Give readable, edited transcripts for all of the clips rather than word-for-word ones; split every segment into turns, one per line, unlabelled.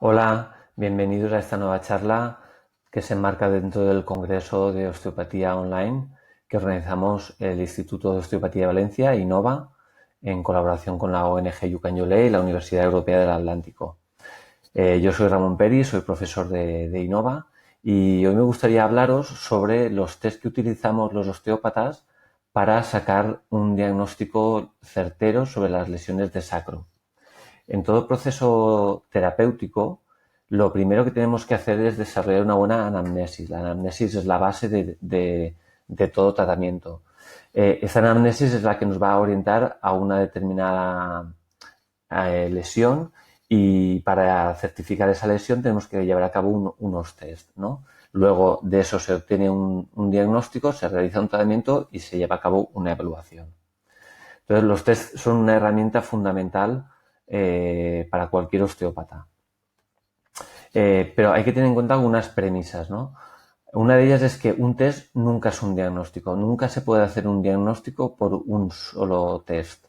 Hola, bienvenidos a esta nueva charla que se enmarca dentro del Congreso de Osteopatía Online que organizamos el Instituto de Osteopatía de Valencia, INOVA, en colaboración con la ONG Yucanyolé y la Universidad Europea del Atlántico. Yo soy Ramón Peri, soy profesor de INOVA y hoy me gustaría hablaros sobre los test que utilizamos los osteópatas para sacar un diagnóstico certero sobre las lesiones de sacro. En todo proceso terapéutico, lo primero que tenemos que hacer es desarrollar una buena anamnesis. La anamnesis es la base de todo tratamiento. Esta anamnesis es la que nos va a orientar a una determinada lesión y para certificar esa lesión tenemos que llevar a cabo unos test, ¿no? Luego de eso se obtiene un diagnóstico, se realiza un tratamiento y se lleva a cabo una evaluación. Entonces, los test son una herramienta fundamental para cualquier osteópata. Pero hay que tener en cuenta algunas premisas, ¿no? Una de ellas es que un test nunca es un diagnóstico. Nunca se puede hacer un diagnóstico por un solo test.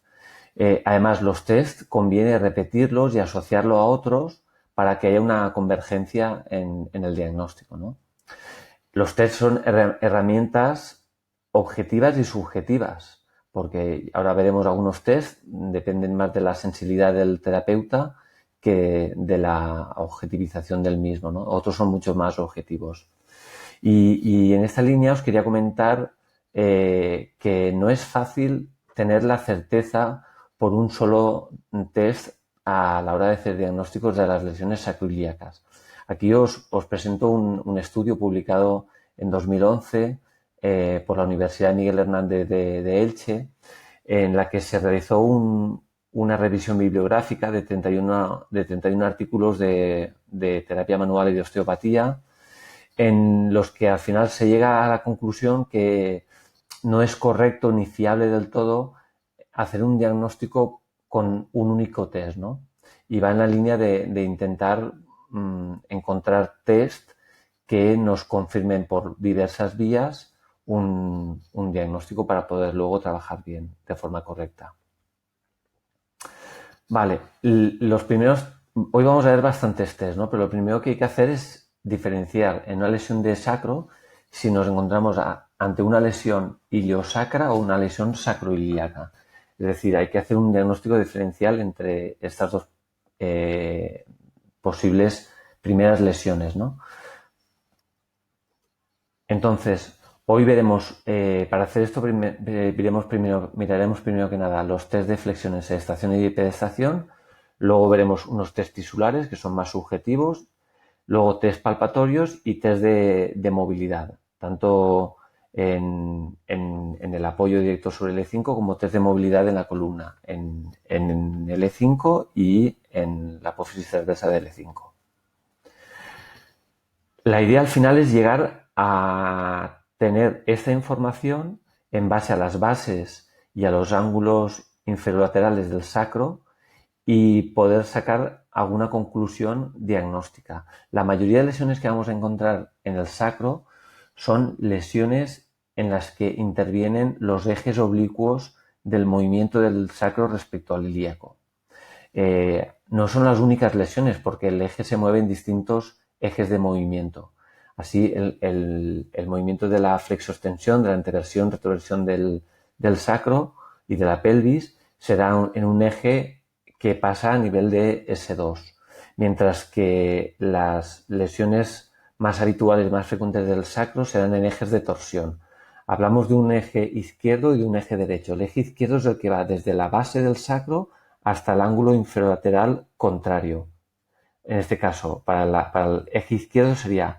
Además, los test conviene repetirlos y asociarlo a otros para que haya una convergencia en el diagnóstico, ¿no? Los test son herramientas objetivas y subjetivas, porque ahora veremos algunos test, dependen más de la sensibilidad del terapeuta que de la objetivización del mismo, ¿no? Otros son mucho más objetivos. Y en esta línea os quería comentar que no es fácil tener la certeza por un solo test a la hora de hacer diagnósticos de las lesiones sacroiliacas. Aquí os presento un estudio publicado en 2011 por la Universidad Miguel Hernández de Elche, en la que se realizó una revisión bibliográfica de 31 artículos de terapia manual y de osteopatía, en los que al final se llega a la conclusión que no es correcto ni fiable del todo hacer un diagnóstico con un único test, ¿no? Y va en la línea de intentar encontrar test que nos confirmen por diversas vías un diagnóstico para poder luego trabajar bien, de forma correcta. Vale, hoy vamos a ver bastantes test, ¿no? Pero lo primero que hay que hacer es diferenciar en una lesión de sacro si nos encontramos ante una lesión iliosacra o una lesión sacroiliaca. Es decir, hay que hacer un diagnóstico diferencial entre estas dos posibles primeras lesiones, ¿no? Entonces, hoy veremos, para hacer esto, miraremos primero que nada los test de flexión en sedestación y de pedestación, luego veremos unos test tisulares que son más subjetivos, luego test palpatorios y test de movilidad, tanto en el apoyo directo sobre el E5 como test de movilidad en la columna, en el E5 y en la apófisis transversa del E5. La idea al final es llegar a tener esta información en base a las bases y a los ángulos inferolaterales del sacro y poder sacar alguna conclusión diagnóstica. La mayoría de lesiones que vamos a encontrar en el sacro son lesiones en las que intervienen los ejes oblicuos del movimiento del sacro respecto al ilíaco. No son las únicas lesiones porque el eje se mueve en distintos ejes de movimiento. Así, el movimiento de la flexoextensión, de la anteversión, retroversión del sacro y de la pelvis será en un eje que pasa a nivel de S2, mientras que las lesiones más habituales, más frecuentes del sacro serán en ejes de torsión. Hablamos de un eje izquierdo y de un eje derecho. El eje izquierdo es el que va desde la base del sacro hasta el ángulo inferolateral contrario. En este caso, para el eje izquierdo sería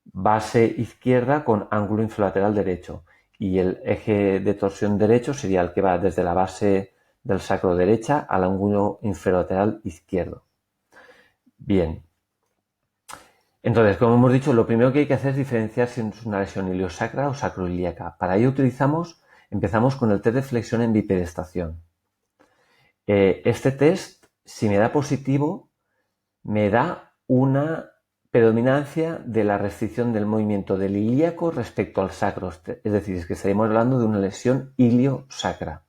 base izquierda con ángulo infralateral derecho y el eje de torsión derecho sería el que va desde la base del sacro derecha al ángulo inferolateral izquierdo. Bien. Entonces, como hemos dicho, lo primero que hay que hacer es diferenciar si es una lesión iliosacra o sacroiliaca. Para ello empezamos con el test de flexión en bipedestación. Este test, si me da positivo, me da una predominancia de la restricción del movimiento del ilíaco respecto al sacro. Es decir, es que estaríamos hablando de una lesión iliosacra.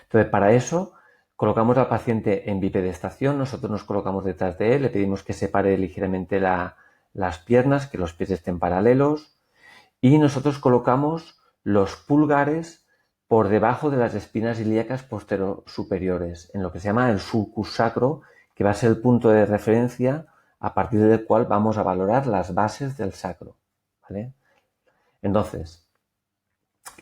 Entonces, para eso, Colocamos al paciente en bipedestación, nosotros nos colocamos detrás de él, le pedimos que separe ligeramente las piernas, que los pies estén paralelos, y nosotros colocamos los pulgares por debajo de las espinas ilíacas posterior-superiores, en lo que se llama el sulcus sacro, que va a ser el punto de referencia a partir del cual vamos a valorar las bases del sacro, ¿vale? Entonces,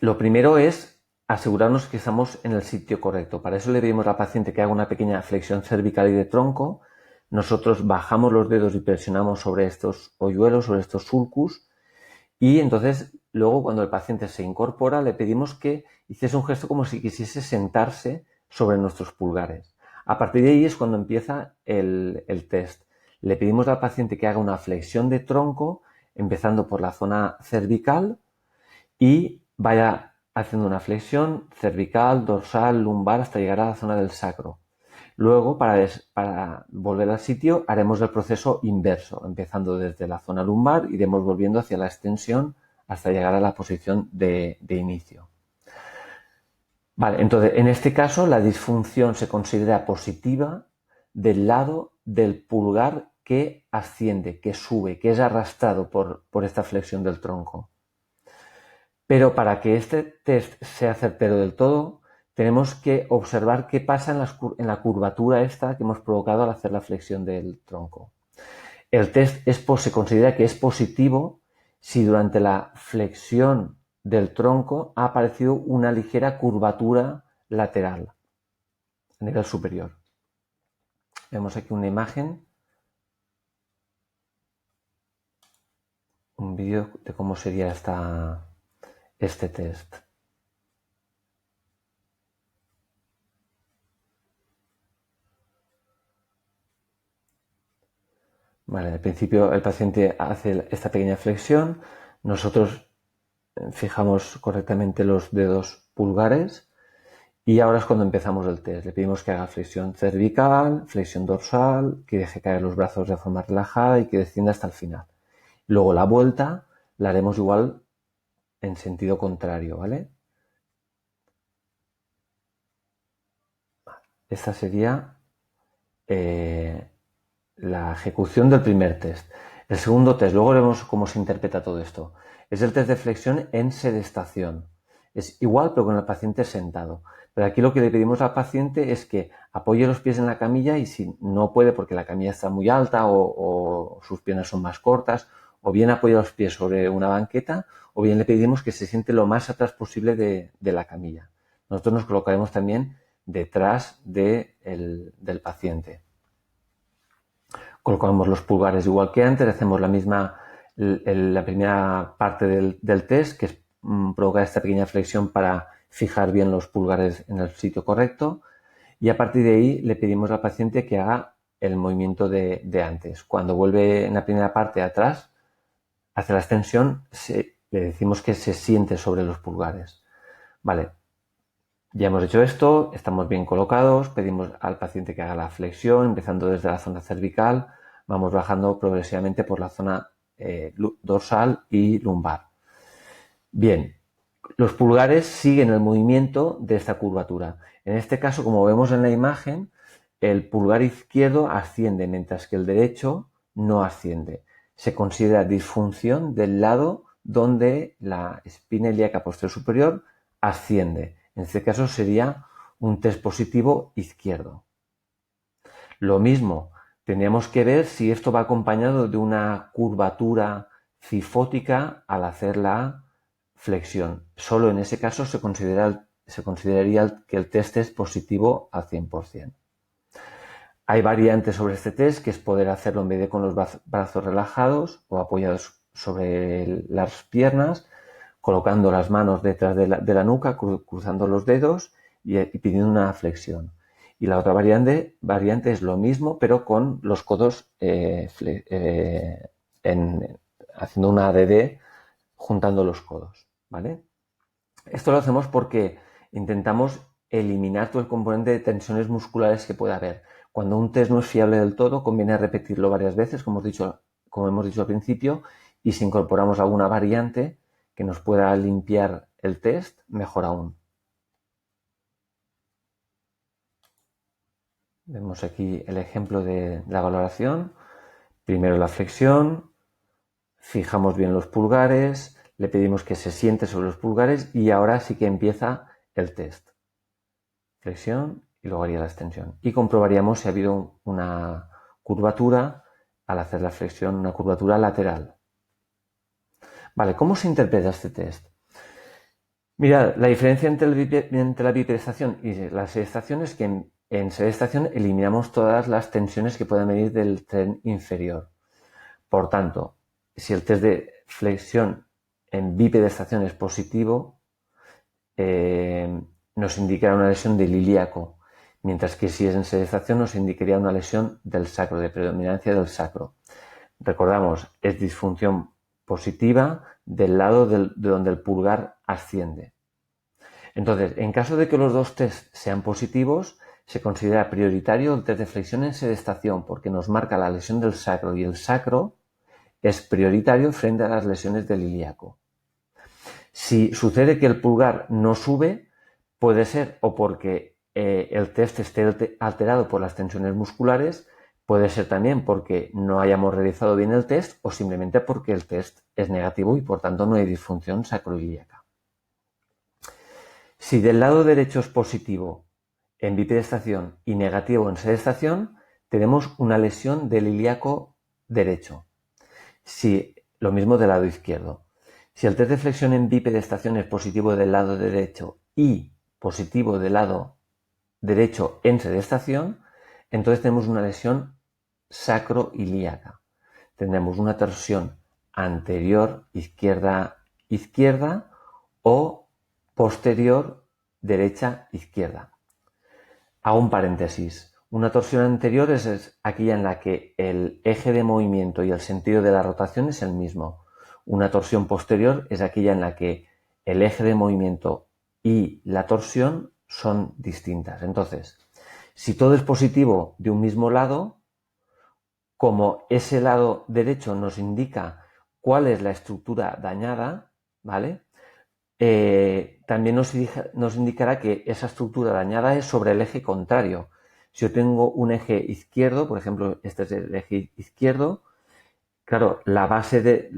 lo primero es asegurarnos que estamos en el sitio correcto. Para eso le pedimos al paciente que haga una pequeña flexión cervical y de tronco. Nosotros bajamos los dedos y presionamos sobre estos hoyuelos, sobre estos sulcus, y entonces luego cuando el paciente se incorpora le pedimos que hiciese un gesto como si quisiese sentarse sobre nuestros pulgares. A partir de ahí es cuando empieza el test. Le pedimos al paciente que haga una flexión de tronco empezando por la zona cervical y vaya haciendo una flexión cervical, dorsal, lumbar hasta llegar a la zona del sacro. Luego, para volver al sitio, haremos el proceso inverso, empezando desde la zona lumbar, iremos volviendo hacia la extensión hasta llegar a la posición de inicio. Vale, entonces, en este caso, la disfunción se considera positiva del lado del pulgar que asciende, que sube, que es arrastrado por esta flexión del tronco. Pero para que este test sea certero del todo, tenemos que observar qué pasa en la curvatura esta que hemos provocado al hacer la flexión del tronco. El test se considera que es positivo si durante la flexión del tronco ha aparecido una ligera curvatura lateral a nivel superior. Vemos aquí una imagen, un vídeo de cómo sería este test. Vale, al principio el paciente hace esta pequeña flexión, nosotros fijamos correctamente los dedos pulgares y ahora es cuando empezamos el test. Le pedimos que haga flexión cervical, flexión dorsal, que deje caer los brazos de forma relajada y que descienda hasta el final. Luego la vuelta la haremos igual en sentido contrario, ¿vale? Esta sería la ejecución del primer test. El segundo test, luego veremos cómo se interpreta todo esto, es el test de flexión en sedestación. Es igual pero con el paciente sentado. Pero aquí lo que le pedimos al paciente es que apoye los pies en la camilla y si no puede porque la camilla está muy alta o sus piernas son más cortas, o bien apoya los pies sobre una banqueta o bien le pedimos que se siente lo más atrás posible de la camilla. Nosotros nos colocaremos también detrás del paciente. Colocamos los pulgares igual que antes, hacemos la primera parte del test, que es provocar esta pequeña flexión para fijar bien los pulgares en el sitio correcto, y a partir de ahí le pedimos al paciente que haga el movimiento de antes. Cuando vuelve en la primera parte atrás, hace la extensión, le decimos que se siente sobre los pulgares. Vale, ya hemos hecho esto, estamos bien colocados, pedimos al paciente que haga la flexión, empezando desde la zona cervical, vamos bajando progresivamente por la zona dorsal y lumbar. Bien, los pulgares siguen el movimiento de esta curvatura. En este caso, como vemos en la imagen, el pulgar izquierdo asciende, mientras que el derecho no asciende. Se considera disfunción del lado donde la espina ilíaca posterior superior asciende. En este caso sería un test positivo izquierdo. Lo mismo, tendríamos que ver si esto va acompañado de una curvatura cifótica al hacer la flexión. Solo en ese caso se consideraría que el test es positivo al 100%. Hay variantes sobre este test, que es poder hacerlo en vez de con los brazos relajados o apoyados sobre las piernas, colocando las manos detrás de la nuca, cruzando los dedos y pidiendo una flexión. Y la otra variante es lo mismo, pero con los codos haciendo una ADD, juntando los codos, ¿vale? Esto lo hacemos porque intentamos eliminar todo el componente de tensiones musculares que pueda haber. Cuando un test no es fiable del todo, conviene repetirlo varias veces, como hemos dicho al principio, y si incorporamos alguna variante que nos pueda limpiar el test, mejor aún. Vemos aquí el ejemplo de la valoración. Primero la flexión, fijamos bien los pulgares, le pedimos que se siente sobre los pulgares y ahora sí que empieza el test. Flexión y luego haría la extensión. Y comprobaríamos si ha habido una curvatura al hacer la flexión, una curvatura lateral. Vale, ¿cómo se interpreta este test? Mirad, la diferencia entre la bipedestación y la sedestación es que en sedestación eliminamos todas las tensiones que puedan venir del tren inferior. Por tanto, si el test de flexión en bipedestación es positivo, nos indicará una lesión del ilíaco, mientras que si es en sedestación nos indicaría una lesión del sacro, de predominancia del sacro. Recordamos, es disfunción positiva del lado de donde el pulgar asciende. Entonces, en caso de que los dos tests sean positivos, se considera prioritario el test de flexión en sedestación porque nos marca la lesión del sacro y el sacro es prioritario frente a las lesiones del ilíaco. Si sucede que el pulgar no sube, puede ser o porque el test esté alterado por las tensiones musculares, puede ser también porque no hayamos realizado bien el test o simplemente porque el test es negativo y por tanto no hay disfunción sacroilíaca. Si del lado derecho es positivo en bipedestación y negativo en sedestación, tenemos una lesión del ilíaco derecho. Si lo mismo del lado izquierdo. Si el test de flexión en bipedestación es positivo del lado derecho y positivo del lado derecho en sedestación, entonces tenemos una lesión sacroilíaca. Tendremos una torsión anterior izquierda o posterior derecha-izquierda. Hago un paréntesis. Una torsión anterior es aquella en la que el eje de movimiento y el sentido de la rotación es el mismo. Una torsión posterior es aquella en la que el eje de movimiento y la torsión son distintas. Entonces, si todo es positivo de un mismo lado, como ese lado derecho nos indica cuál es la estructura dañada, ¿vale? También nos indicará que esa estructura dañada es sobre el eje contrario. Si yo tengo un eje izquierdo, por ejemplo, este es el eje izquierdo, claro, la base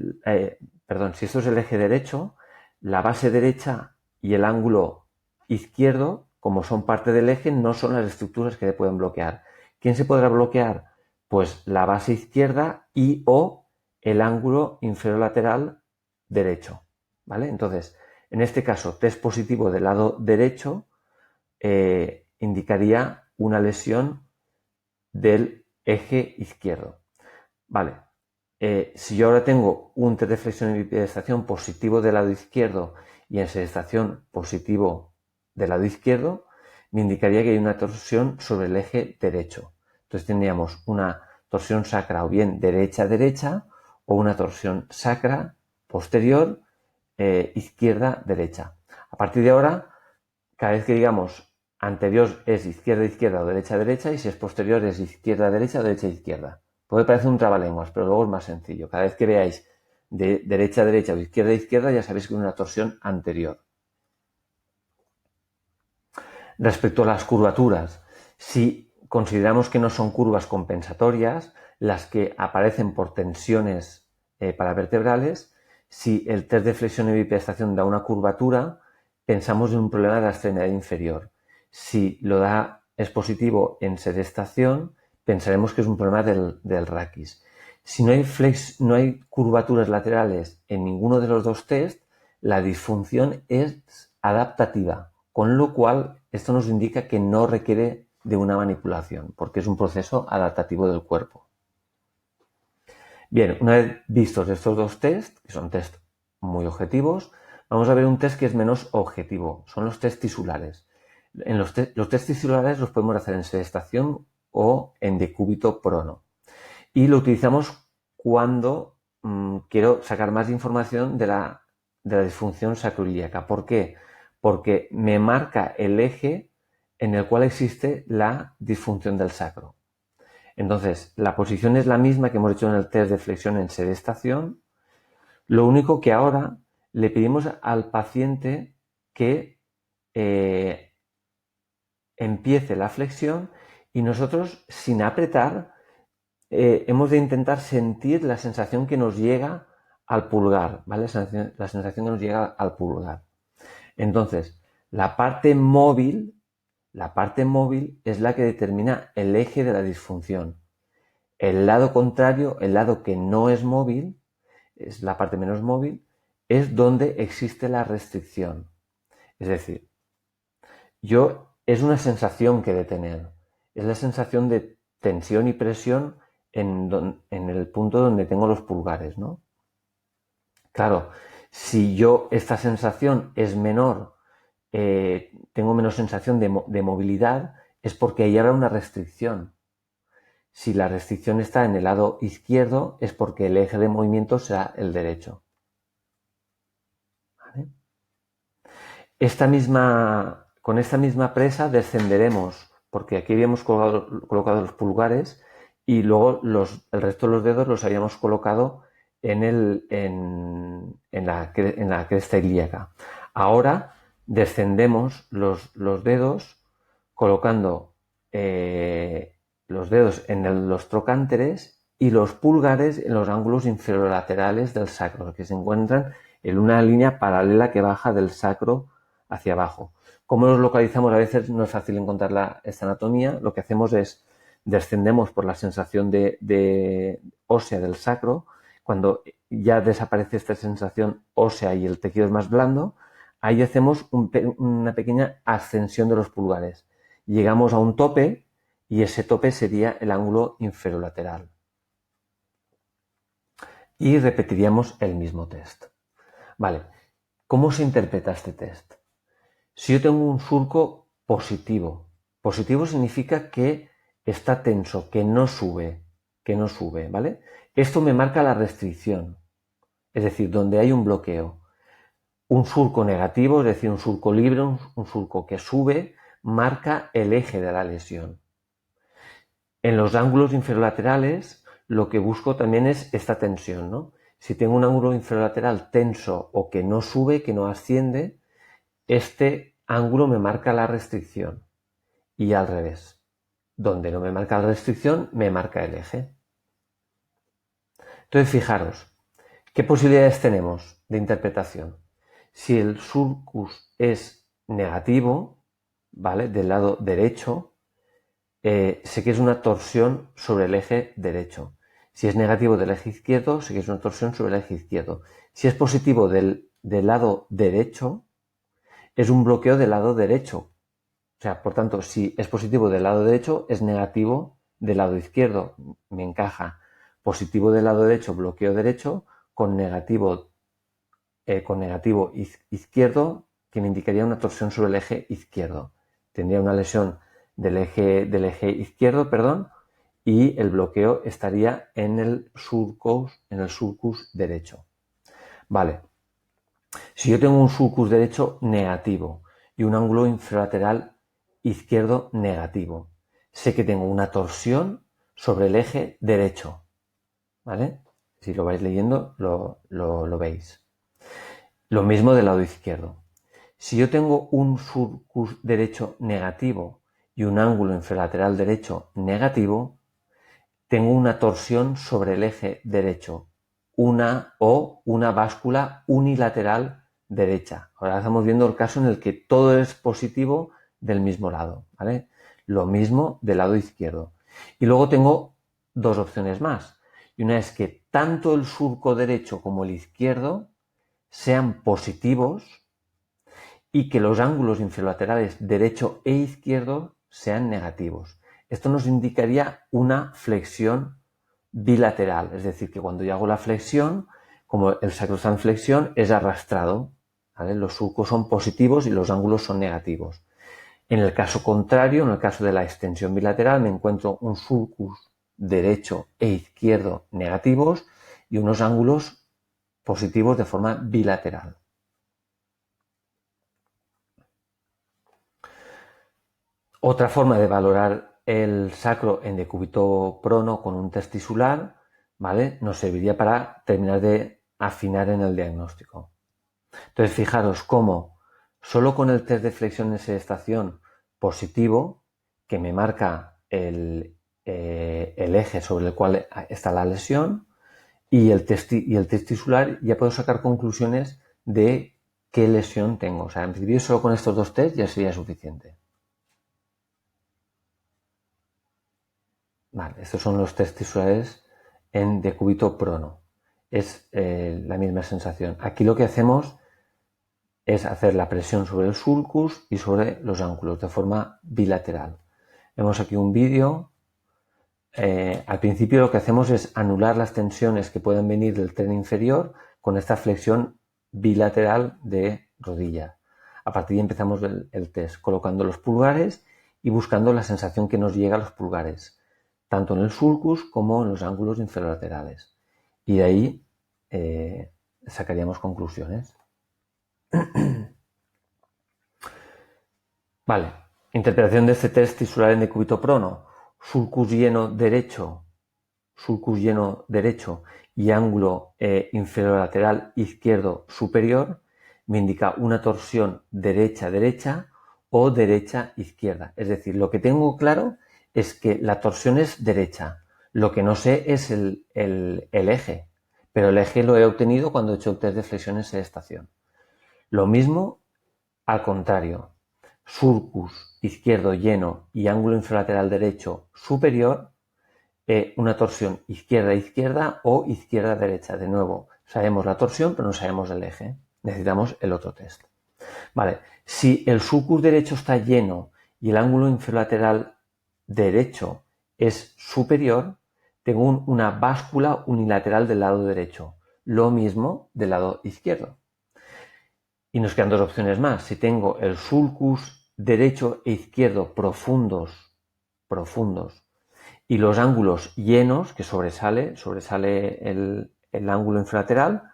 si esto es el eje derecho, la base derecha y el ángulo izquierdo, como son parte del eje, no son las estructuras que le pueden bloquear. ¿Quién se podrá bloquear? Pues la base izquierda y o el ángulo inferior lateral derecho, ¿vale? Entonces, en este caso, test positivo del lado derecho indicaría una lesión del eje izquierdo. Vale, si yo ahora tengo un test de flexión y bipedestación positivo del lado izquierdo y en sedestación positivo del lado izquierdo, me indicaría que hay una torsión sobre el eje derecho. Entonces tendríamos una torsión sacra o bien derecha-derecha o una torsión sacra posterior izquierda-derecha. A partir de ahora, cada vez que digamos anterior es izquierda-izquierda o derecha-derecha y si es posterior es izquierda-derecha o derecha-izquierda. Puede parecer un trabalenguas, pero luego es más sencillo. Cada vez que veáis de derecha a derecha o izquierda a izquierda, ya sabéis que es una torsión anterior. Respecto a las curvaturas, si consideramos que no son curvas compensatorias, las que aparecen por tensiones paravertebrales, si el test de flexión y bipedestación da una curvatura, pensamos en un problema de la extremidad inferior. Si lo da es positivo en sedestación, pensaremos que es un problema del raquis. Si no hay curvaturas laterales en ninguno de los dos test, la disfunción es adaptativa, con lo cual esto nos indica que no requiere de una manipulación, porque es un proceso adaptativo del cuerpo. Bien, una vez vistos estos dos test, que son test muy objetivos, vamos a ver un test que es menos objetivo, son los test tisulares. Los test tisulares los podemos hacer en sedestación o en decúbito prono. Y lo utilizamos cuando quiero sacar más información de la disfunción sacroiliaca. ¿Por qué? Porque me marca el eje en el cual existe la disfunción del sacro. Entonces, la posición es la misma que hemos hecho en el test de flexión en sedestación. Lo único que ahora le pedimos al paciente que empiece la flexión Y nosotros, sin apretar, hemos de intentar sentir la sensación que nos llega al pulgar, ¿vale? La sensación que nos llega al pulgar. Entonces, la parte móvil es la que determina el eje de la disfunción. El lado contrario, el lado que no es móvil, es la parte menos móvil, es donde existe la restricción. Es decir, es una sensación que he de tener. Es la sensación de tensión y presión en el punto donde tengo los pulgares, ¿no? Claro, si esta sensación es menor, tengo menos sensación de movilidad, es porque ahí habrá una restricción. Si la restricción está en el lado izquierdo, es porque el eje de movimiento será el derecho. ¿Vale? Con esta misma presa descenderemos, porque aquí habíamos colocado los pulgares y luego el resto de los dedos los habíamos colocado en la cresta ilíaca. Ahora descendemos los dedos colocando los dedos en los trocánteres y los pulgares en los ángulos inferiorlaterales del sacro, que se encuentran en una línea paralela que baja del sacro hacia abajo. ¿Cómo los localizamos? A veces no es fácil encontrar esta anatomía. Lo que hacemos es descendemos por la sensación de ósea del sacro. Cuando ya desaparece esta sensación ósea y el tejido es más blando, ahí hacemos una pequeña ascensión de los pulgares. Llegamos a un tope y ese tope sería el ángulo inferolateral. Y repetiríamos el mismo test. Vale, ¿cómo se interpreta este test? Si yo tengo un surco positivo significa que está tenso, que no sube, ¿vale? Esto me marca la restricción, es decir, donde hay un bloqueo. Un surco negativo, es decir, un surco libre, un surco que sube, marca el eje de la lesión. En los ángulos inferolaterales, lo que busco también es esta tensión, ¿no? Si tengo un ángulo inferolateral tenso o que no sube, que no asciende, este ángulo me marca la restricción y al revés. Donde no me marca la restricción, me marca el eje. Entonces, fijaros, ¿qué posibilidades tenemos de interpretación? Si el surcus es negativo, ¿vale? Del lado derecho, sé que es una torsión sobre el eje derecho. Si es negativo del eje izquierdo, sé que es una torsión sobre el eje izquierdo. Si es positivo del lado derecho, es un bloqueo del lado derecho. O sea, por tanto, si es positivo del lado derecho, es negativo del lado izquierdo. Me encaja. Positivo del lado derecho, bloqueo derecho, con negativo izquierdo, que me indicaría una torsión sobre el eje izquierdo. Tendría una lesión del eje izquierdo, perdón, y el bloqueo estaría en el surcus derecho. Vale. Si yo tengo un surcus derecho negativo y un ángulo infralateral izquierdo negativo, sé que tengo una torsión sobre el eje derecho, ¿vale? Si lo vais leyendo, lo veis. Lo mismo del lado izquierdo. Si yo tengo un surcus derecho negativo y un ángulo infralateral derecho negativo, tengo una torsión sobre el eje derecho, una báscula unilateral derecha. Ahora estamos viendo el caso en el que todo es positivo del mismo lado, ¿vale? Lo mismo del lado izquierdo. Y luego tengo dos opciones más. Y una es que tanto el surco derecho como el izquierdo sean positivos y que los ángulos infralaterales derecho e izquierdo sean negativos. Esto nos indicaría una flexión bilateral, es decir, que cuando yo hago la flexión, como el sacro está en flexión, es arrastrado, ¿vale? Los surcos son positivos y los ángulos son negativos. En el caso contrario, en el caso de la extensión bilateral, me encuentro un surcus derecho e izquierdo negativos y unos ángulos positivos de forma bilateral. Otra forma de valorar el sacro en decúbito prono con un test tisular, ¿vale? Nos serviría para terminar de afinar en el diagnóstico. Entonces, fijaros cómo solo con el test de flexión en sedestación positivo, que me marca el eje sobre el cual está la lesión, y el test tisular ya puedo sacar conclusiones de qué lesión tengo. O sea, en principio solo con estos dos test ya sería suficiente. Vale, estos son los test tisulares en decúbito prono. Es la misma sensación. Aquí lo que hacemos es hacer la presión sobre el sulcus y sobre los ángulos de forma bilateral. Vemos aquí un vídeo. Al principio lo que hacemos es anular las tensiones que pueden venir del tren inferior con esta flexión bilateral de rodilla. A partir de ahí empezamos el test, colocando los pulgares y buscando la sensación que nos llega a los pulgares, tanto en el sulcus como en los ángulos inferolaterales. Y de ahí sacaríamos conclusiones. Vale, interpretación de este test tisular en decúbito prono. Sulcus lleno derecho y ángulo inferolateral izquierdo superior me indica una torsión derecha-derecha o derecha-izquierda. Es decir, lo que tengo claro es que la torsión es derecha. Lo que no sé es el eje, pero el eje lo he obtenido cuando he hecho el test de flexión en sedestación. Lo mismo al contrario. Sulcus izquierdo lleno y ángulo inferolateral derecho superior, una torsión izquierda-izquierda o izquierda-derecha. De nuevo, sabemos la torsión, pero no sabemos el eje. Necesitamos el otro test. Vale, si el sulcus derecho está lleno y el ángulo inferolateral derecho es superior, tengo una báscula unilateral del lado derecho. Lo mismo del lado izquierdo. Y nos quedan dos opciones más. Si tengo el sulcus derecho e izquierdo profundos y los ángulos llenos, que sobresale el ángulo infralateral,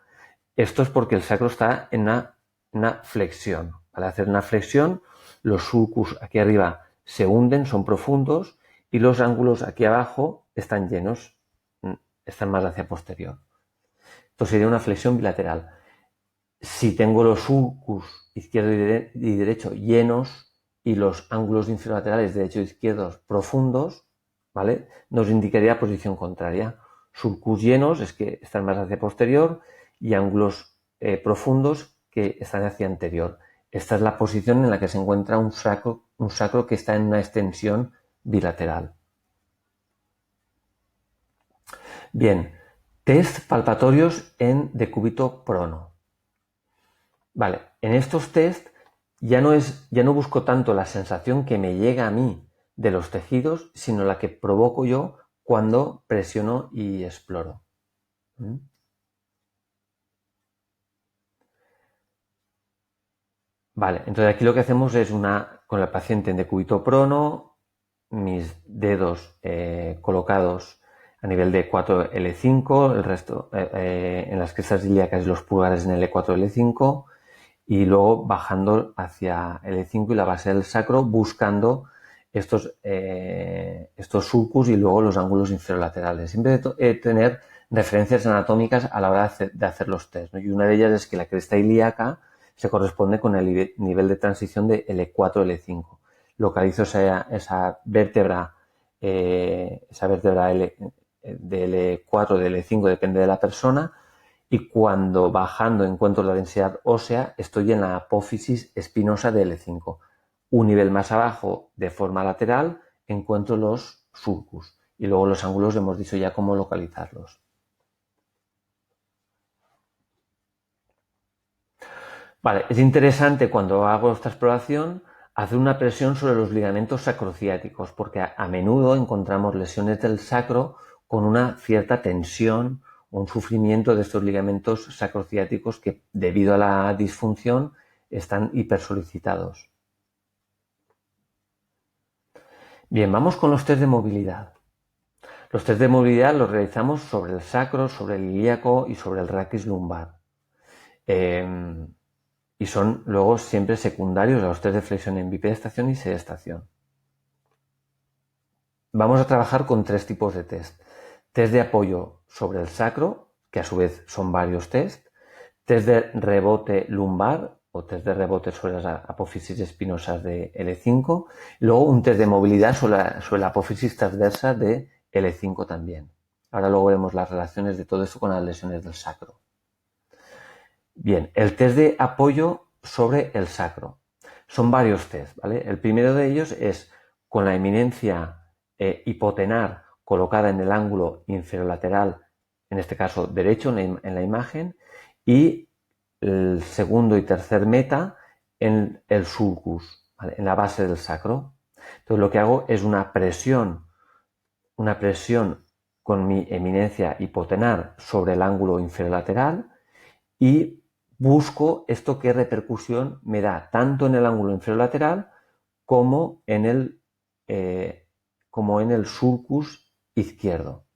esto es porque el sacro está en una flexión. Al hacer una flexión, los sulcus aquí arriba se hunden, son profundos, y los ángulos aquí abajo están llenos, están más hacia posterior. Esto sería una flexión bilateral. Si tengo los sulcus izquierdo y derecho llenos y los ángulos inferolaterales derecho e izquierdo profundos, ¿vale? Nos indicaría posición contraria. Sulcus llenos es que están más hacia posterior y ángulos profundos que están hacia anterior. Esta es la posición en la que se encuentra un sacro que está en una extensión bilateral. Bien, test palpatorios en decúbito prono. Vale, en estos test ya no busco tanto la sensación que me llega a mí de los tejidos, sino la que provoco yo cuando presiono y exploro. Vale, entonces aquí lo que hacemos es con el paciente en decúbito prono, mis dedos colocados a nivel de 4L5, el resto en las crestas ilíacas y los pulgares en L4-L5, y luego bajando hacia L5 y la base del sacro, buscando estos sulcus y luego los ángulos inferolaterales. Siempre tener referencias anatómicas a la hora de hacer los test, ¿no? Y una de ellas es que la cresta ilíaca se corresponde con el nivel de transición de L4-L5. Localizo esa vértebra de L4, de L5, depende de la persona, y cuando bajando encuentro la densidad ósea, estoy en la apófisis espinosa de L5. Un nivel más abajo, de forma lateral, encuentro los sulcus. Y luego los ángulos hemos dicho ya cómo localizarlos. Vale, es interesante cuando hago esta exploración hacer una presión sobre los ligamentos sacrociáticos, porque a menudo encontramos lesiones del sacro con una cierta tensión o un sufrimiento de estos ligamentos sacrociáticos que, debido a la disfunción, están hipersolicitados. Bien, vamos con los test de movilidad. Los test de movilidad los realizamos sobre el sacro, sobre el ilíaco y sobre el raquis lumbar. Y son luego siempre secundarios a los test de flexión en bipedestación y sedestación. Vamos a trabajar con tres tipos de test. Test de apoyo sobre el sacro, que a su vez son varios test. Test de rebote lumbar, o test de rebote sobre las apófisis espinosas de L5, luego un test de movilidad sobre la apófisis transversa de L5 también. Ahora luego veremos las relaciones de todo esto con las lesiones del sacro. Bien, el test de apoyo sobre el sacro. Son varios test, ¿vale? El primero de ellos es con la eminencia hipotenar colocada en el ángulo inferolateral, en este caso derecho en la imagen, y el segundo y tercer meta en el sulcus, ¿vale? En la base del sacro. Entonces lo que hago es una presión con mi eminencia hipotenar sobre el ángulo inferolateral y busco esto qué repercusión me da tanto en el ángulo inferolateral como en el sulcus izquierdo.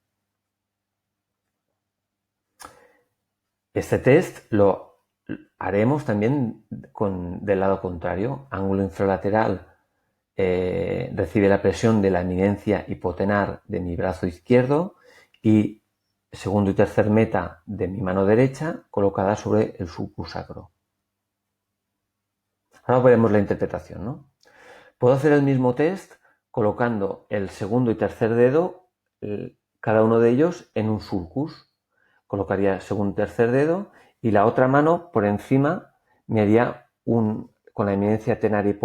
Este test lo haremos también del lado contrario. Ángulo infralateral recibe la presión de la eminencia hipotenar de mi brazo izquierdo y segundo y tercer meta de mi mano derecha colocada sobre el sulcus sacro. Ahora veremos la interpretación, ¿no? Puedo hacer el mismo test colocando el segundo y tercer dedo, cada uno de ellos, en un sulcus. Colocaría el segundo y tercer dedo y la otra mano por encima me haría con la eminencia tenar y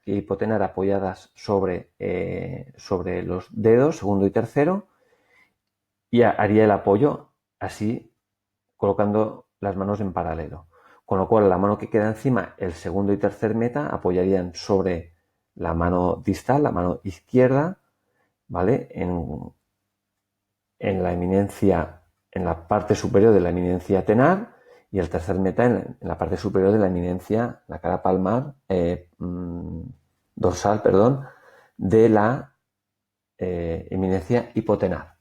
hipotenar apoyadas sobre los dedos, segundo y tercero, y haría el apoyo así, colocando las manos en paralelo. Con lo cual, la mano que queda encima, el segundo y tercer meta, apoyarían sobre la mano distal, la mano izquierda, ¿vale? En la eminencia, en la parte superior de la eminencia tenar, y el tercer meta en la parte superior de la eminencia, la cara palmar, dorsal, perdón, de la eminencia hipotenar.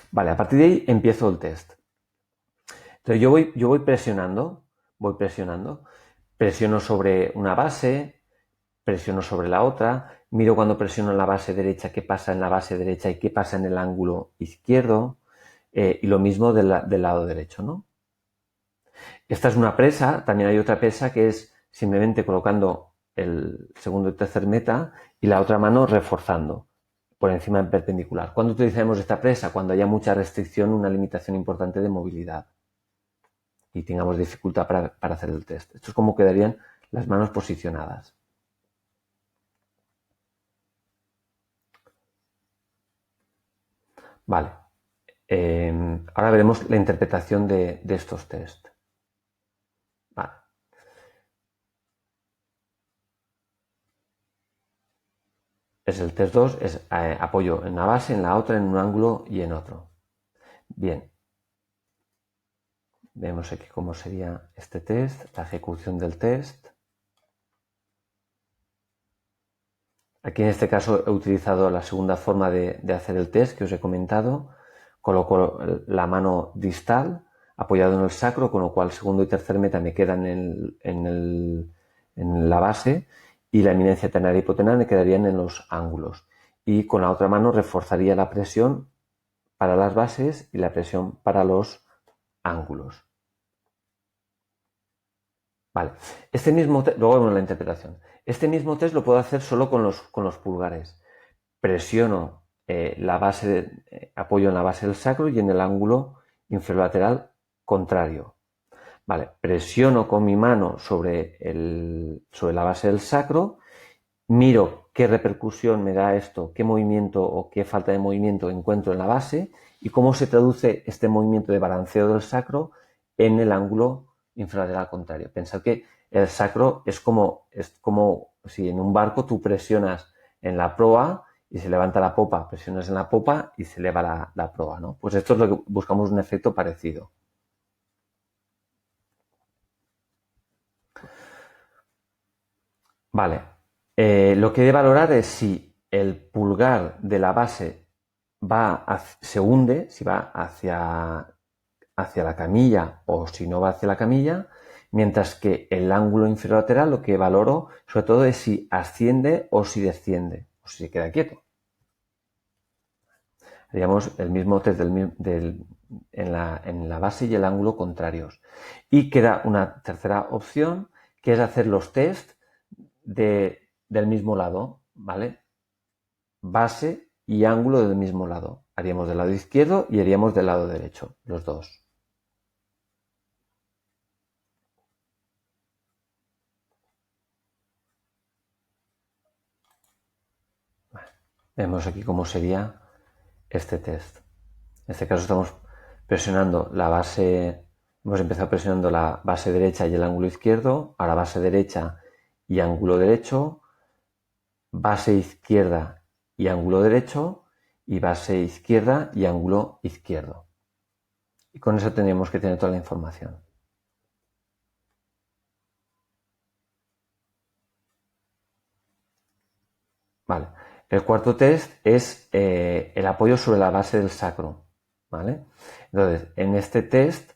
Vale, a partir de ahí empiezo el test. Entonces yo voy presionando, presiono sobre una base, presiono sobre la otra, miro cuando presiono en la base derecha qué pasa en la base derecha y qué pasa en el ángulo izquierdo, y lo mismo del lado derecho, ¿no? Esta es una presa, también hay otra presa que es simplemente colocando el segundo y tercer meta y la otra mano reforzando por encima en perpendicular. ¿Cuándo utilizaremos esta presa? Cuando haya mucha restricción, una limitación importante de movilidad y tengamos dificultad para hacer el test. Esto es como quedarían las manos posicionadas. Vale. Ahora veremos la interpretación de estos test. Vale. Es el test 2, es apoyo en la base, en la otra, en un ángulo y en otro. Bien. Vemos aquí cómo sería este test, la ejecución del test. Aquí en este caso he utilizado la segunda forma de hacer el test que os he comentado. Coloco la mano distal apoyado en el sacro, con lo cual segundo y tercer meta me quedan en la base y la eminencia tenar y hipotenar me quedarían en los ángulos. Y con la otra mano reforzaría la presión para las bases y la presión para los ángulos. Vale. Este mismo test, luego vemos la interpretación. Este mismo test lo puedo hacer solo con los pulgares. Presiono la base, apoyo en la base del sacro y en el ángulo inferolateral contrario. Vale, presiono con mi mano sobre la base del sacro, miro qué repercusión me da esto, qué movimiento o qué falta de movimiento encuentro en la base y cómo se traduce este movimiento de balanceo del sacro en el ángulo infralateral contrario. Pensad que el sacro es como si en un barco tú presionas en la proa y se levanta la popa, presionas en la popa y se eleva la proa, ¿no? Pues esto es lo que buscamos, un efecto parecido. Vale, lo que he de valorar es si el pulgar de la base se hunde, si va hacia la camilla o si no va hacia la camilla, mientras que el ángulo inferolateral lo que valoro sobre todo es si asciende o si desciende, o si se queda quieto. Haríamos el mismo test en la base y el ángulo contrarios. Y queda una tercera opción, que es hacer los test del mismo lado, ¿vale? Base y ángulo del mismo lado. Haríamos del lado izquierdo y haríamos del lado derecho, los dos. Vale. Vemos aquí cómo sería este test. En este caso estamos presionando la base, hemos empezado presionando la base derecha y el ángulo izquierdo, ahora base derecha y ángulo derecho, base izquierda y ángulo derecho, y base izquierda y ángulo izquierdo. Y con eso tendríamos que tener toda la información. Vale. El cuarto test es el apoyo sobre la base del sacro. ¿Vale? Entonces, en este test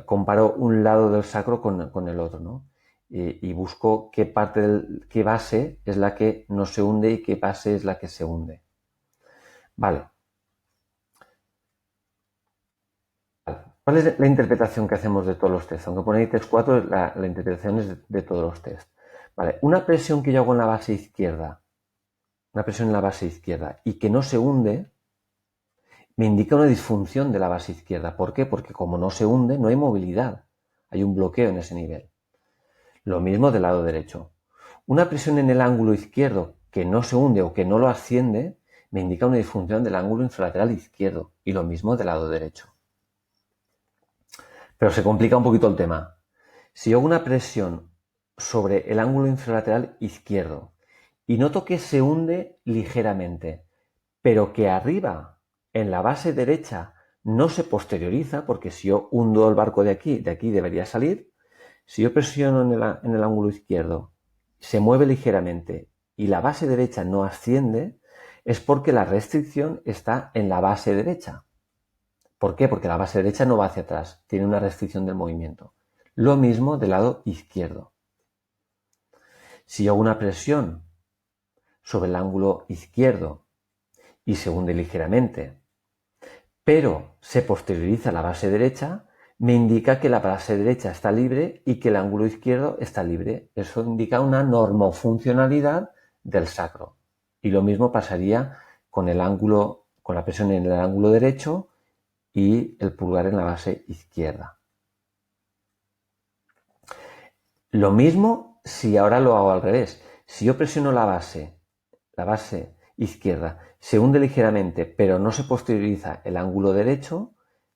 comparo un lado del sacro con el otro, ¿no? Y busco qué qué base es la que no se hunde y qué base es la que se hunde. Vale. ¿Cuál es la interpretación que hacemos de todos los tests? Aunque pone ahí test 4, la interpretación es de todos los tests. Vale. Una presión que yo hago en la base izquierda, una presión en la base izquierda y que no se hunde, me indica una disfunción de la base izquierda. ¿Por qué? Porque como no se hunde, no hay movilidad. Hay un bloqueo en ese nivel. Lo mismo del lado derecho. Una presión en el ángulo izquierdo que no se hunde o que no lo asciende, me indica una disfunción del ángulo infralateral izquierdo. Y lo mismo del lado derecho. Pero se complica un poquito el tema. Si yo hago una presión sobre el ángulo infralateral izquierdo y noto que se hunde ligeramente, pero que arriba, en la base derecha, no se posterioriza, porque si yo hundo el barco de aquí debería salir. Si yo presiono en el ángulo izquierdo, se mueve ligeramente y la base derecha no asciende, es porque la restricción está en la base derecha. ¿Por qué? Porque la base derecha no va hacia atrás, tiene una restricción del movimiento. Lo mismo del lado izquierdo. Si yo hago una presión sobre el ángulo izquierdo y se hunde ligeramente, pero se posterioriza la base derecha, me indica que la base derecha está libre y que el ángulo izquierdo está libre. Eso indica una normofuncionalidad del sacro. Y lo mismo pasaría con el ángulo, con la presión en el ángulo derecho y el pulgar en la base izquierda. Lo mismo si ahora lo hago al revés. Si yo presiono la base izquierda, se hunde ligeramente, pero no se posterioriza el ángulo derecho,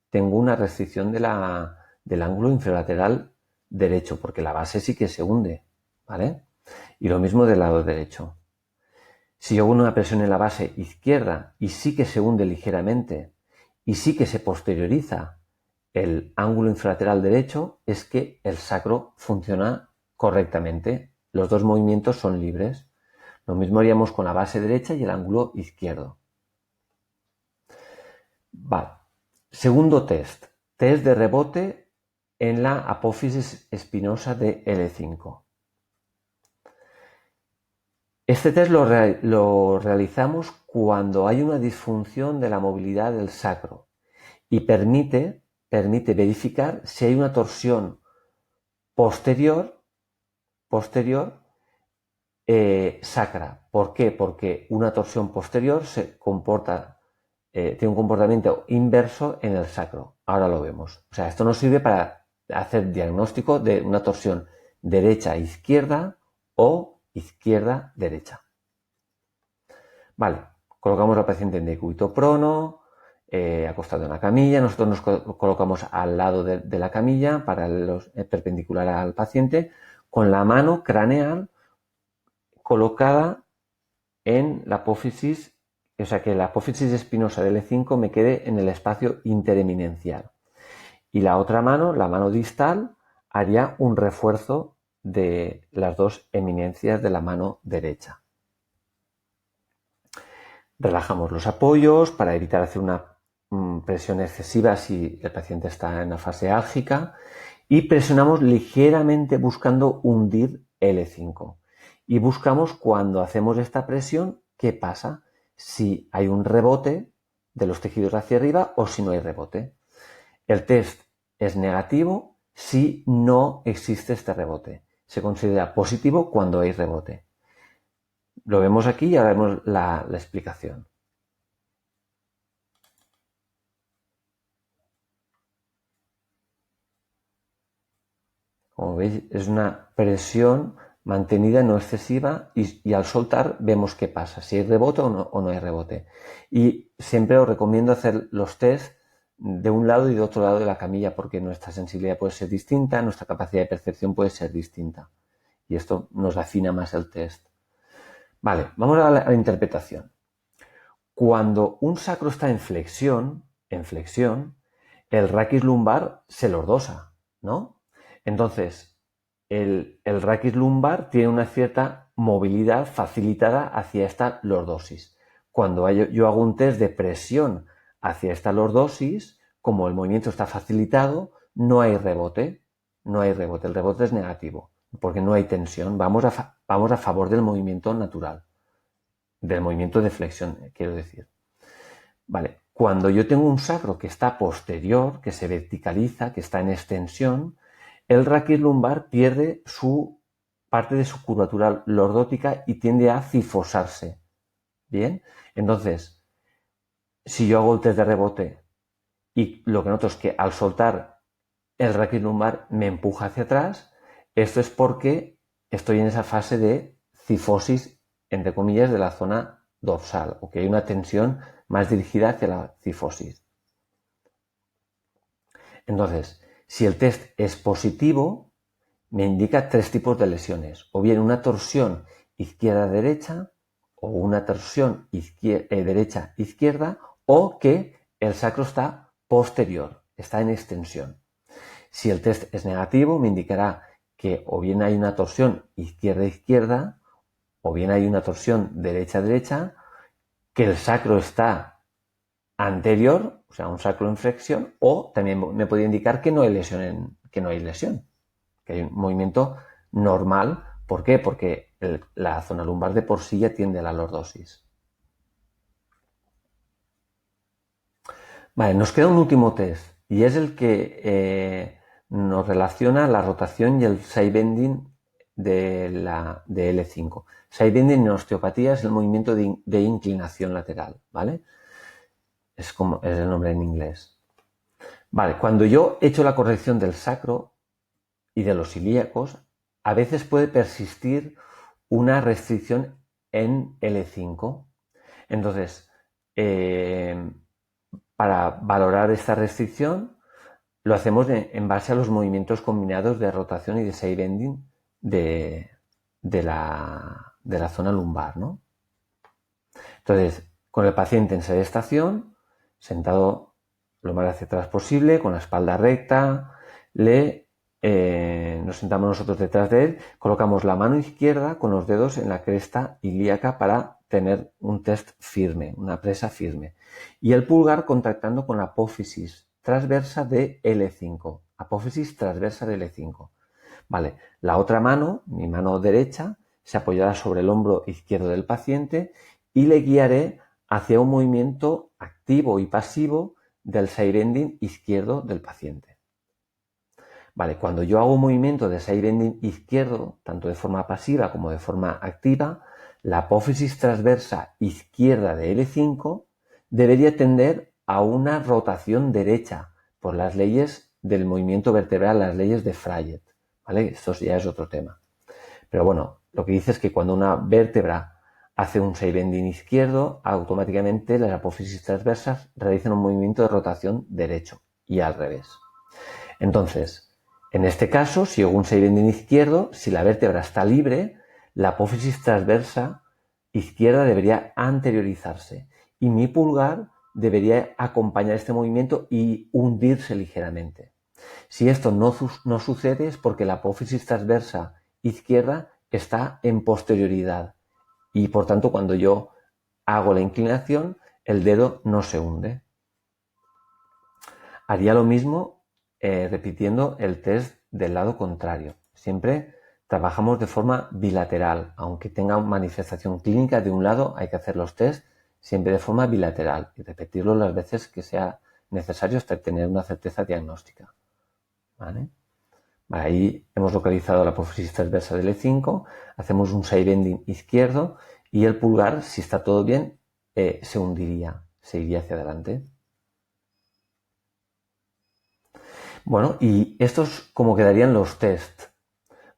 tengo una restricción del ángulo infralateral derecho, porque la base sí que se hunde, ¿vale? Y lo mismo del lado derecho. Si yo hago una presión en la base izquierda y sí que se hunde ligeramente y sí que se posterioriza el ángulo infralateral derecho, es que el sacro funciona correctamente. Los dos movimientos son libres. Lo mismo haríamos con la base derecha y el ángulo izquierdo. Vale. Segundo test. Test de rebote en la apófisis espinosa de L5. Este test lo realizamos cuando hay una disfunción de la movilidad del sacro y permite verificar si hay una torsión posterior sacra. ¿Por qué? Porque una torsión posterior tiene un comportamiento inverso en el sacro. Ahora lo vemos. O sea, esto nos sirve para hacer diagnóstico de una torsión derecha-izquierda o izquierda-derecha. Vale, colocamos al paciente en decúbito prono, acostado en la camilla. Nosotros nos colocamos al lado de la camilla, perpendicular al paciente, con la mano craneal colocada en la apófisis, o sea que la apófisis espinosa del E5 me quede en el espacio intereminencial. Y la otra mano, la mano distal, haría un refuerzo de las dos eminencias de la mano derecha. Relajamos los apoyos para evitar hacer una presión excesiva si el paciente está en la fase álgica y presionamos ligeramente buscando hundir L5. Y buscamos cuando hacemos esta presión qué pasa, si hay un rebote de los tejidos hacia arriba o si no hay rebote. El test es negativo si no existe este rebote. se considera positivo cuando hay rebote. Lo vemos aquí y ahora vemos la explicación. Como veis, es una presión mantenida, no excesiva, y al soltar vemos qué pasa, si hay rebote o no hay rebote. Y siempre os recomiendo hacer los test de un lado y de otro lado de la camilla, porque nuestra sensibilidad puede ser distinta, nuestra capacidad de percepción puede ser distinta. Y esto nos afina más el test. Vale, vamos a la interpretación. Cuando un sacro está en flexión, el raquis lumbar se lordosa, ¿no? Entonces, el raquis lumbar tiene una cierta movilidad facilitada hacia esta lordosis. Cuando yo hago un test de presión hacia esta lordosis, como el movimiento está facilitado, no hay rebote. No hay rebote, el rebote es negativo, porque no hay tensión. Vamos a favor del movimiento natural, del movimiento de flexión, quiero decir. Vale, cuando yo tengo un sacro que está posterior, que se verticaliza, que está en extensión, el raquis lumbar pierde parte de su curvatura lordótica y tiende a cifosarse. Bien, entonces, si yo hago el test de rebote y lo que noto es que al soltar el raquis lumbar me empuja hacia atrás, esto es porque estoy en esa fase de cifosis, entre comillas, de la zona dorsal, o que hay una tensión más dirigida hacia la cifosis. Entonces, si el test es positivo, me indica tres tipos de lesiones, o bien una torsión izquierda-derecha, o una torsión derecha-izquierda, o que el sacro está posterior, está en extensión. Si el test es negativo, me indicará que o bien hay una torsión izquierda-izquierda, o bien hay una torsión derecha-derecha, que el sacro está anterior, o sea, un sacro en flexión, o también me puede indicar que no hay lesión, que hay un movimiento normal. ¿Por qué? Porque la zona lumbar de por sí ya tiende a la lordosis. Vale, nos queda un último test y es el que nos relaciona la rotación y el side-bending de L5. Side-bending en osteopatía es el movimiento de inclinación lateral, ¿vale? Es el nombre en inglés. Vale, cuando yo he hecho la corrección del sacro y de los ilíacos, a veces puede persistir una restricción en L5. Entonces, para valorar esta restricción, lo hacemos en base a los movimientos combinados de rotación y de side-bending de la zona lumbar, ¿no? Entonces, con el paciente en sedestación, sentado lo más hacia atrás posible, con la espalda recta, nos sentamos nosotros detrás de él, colocamos la mano izquierda con los dedos en la cresta ilíaca para tener un test firme, una presa firme, y el pulgar contactando con la apófisis transversa de L5, apófisis transversa de L5. Vale, la otra mano, mi mano derecha, se apoyará sobre el hombro izquierdo del paciente y le guiaré hacia un movimiento activo y pasivo del side-bending izquierdo del paciente. Vale, cuando yo hago un movimiento de side-bending izquierdo, tanto de forma pasiva como de forma activa, la apófisis transversa izquierda de L5 debería tender a una rotación derecha por las leyes del movimiento vertebral, las leyes de Fryet. ¿Vale? Esto ya es otro tema. Pero bueno, lo que dice es que cuando una vértebra hace un side-bending izquierdo, automáticamente las apófisis transversas realizan un movimiento de rotación derecho y al revés. Entonces, en este caso, si hago un side-bending izquierdo, si la vértebra está libre, la apófisis transversa izquierda debería anteriorizarse y mi pulgar debería acompañar este movimiento y hundirse ligeramente. Si esto no sucede es porque la apófisis transversa izquierda está en posterioridad y por tanto cuando yo hago la inclinación el dedo no se hunde. Haría lo mismo repitiendo el test del lado contrario. Siempre trabajamos de forma bilateral, aunque tenga manifestación clínica de un lado, hay que hacer los test siempre de forma bilateral y repetirlo las veces que sea necesario hasta tener una certeza diagnóstica. ¿Vale? Vale, ahí hemos localizado la apófisis transversa del E5, hacemos un side bending izquierdo y el pulgar, si está todo bien, se hundiría, se iría hacia adelante. Bueno, y estos como quedarían los test,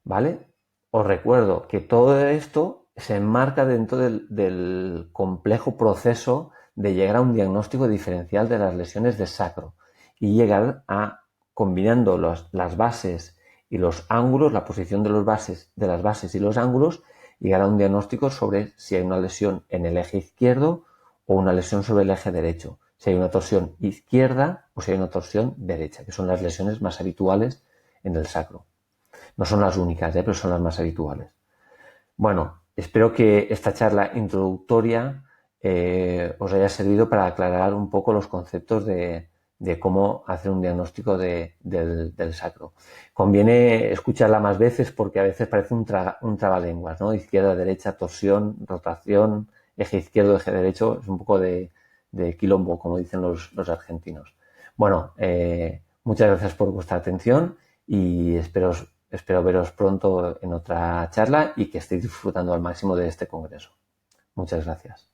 ¿vale? Os recuerdo que todo esto se enmarca dentro del complejo proceso de llegar a un diagnóstico diferencial de las lesiones de sacro y llegar a, combinando las bases y los ángulos, la posición de las bases y los ángulos, llegar a un diagnóstico sobre si hay una lesión en el eje izquierdo o una lesión sobre el eje derecho, si hay una torsión izquierda o si hay una torsión derecha, que son las lesiones más habituales en el sacro. No son las únicas, pero son las más habituales. Bueno, espero que esta charla introductoria os haya servido para aclarar un poco los conceptos de cómo hacer un diagnóstico del sacro. Conviene escucharla más veces porque a veces parece un trabalenguas, ¿no? Izquierda, derecha, torsión, rotación, eje izquierdo, eje derecho. Es un poco de quilombo, como dicen los argentinos. Bueno, muchas gracias por vuestra atención y espero veros pronto en otra charla y que estéis disfrutando al máximo de este congreso. Muchas gracias.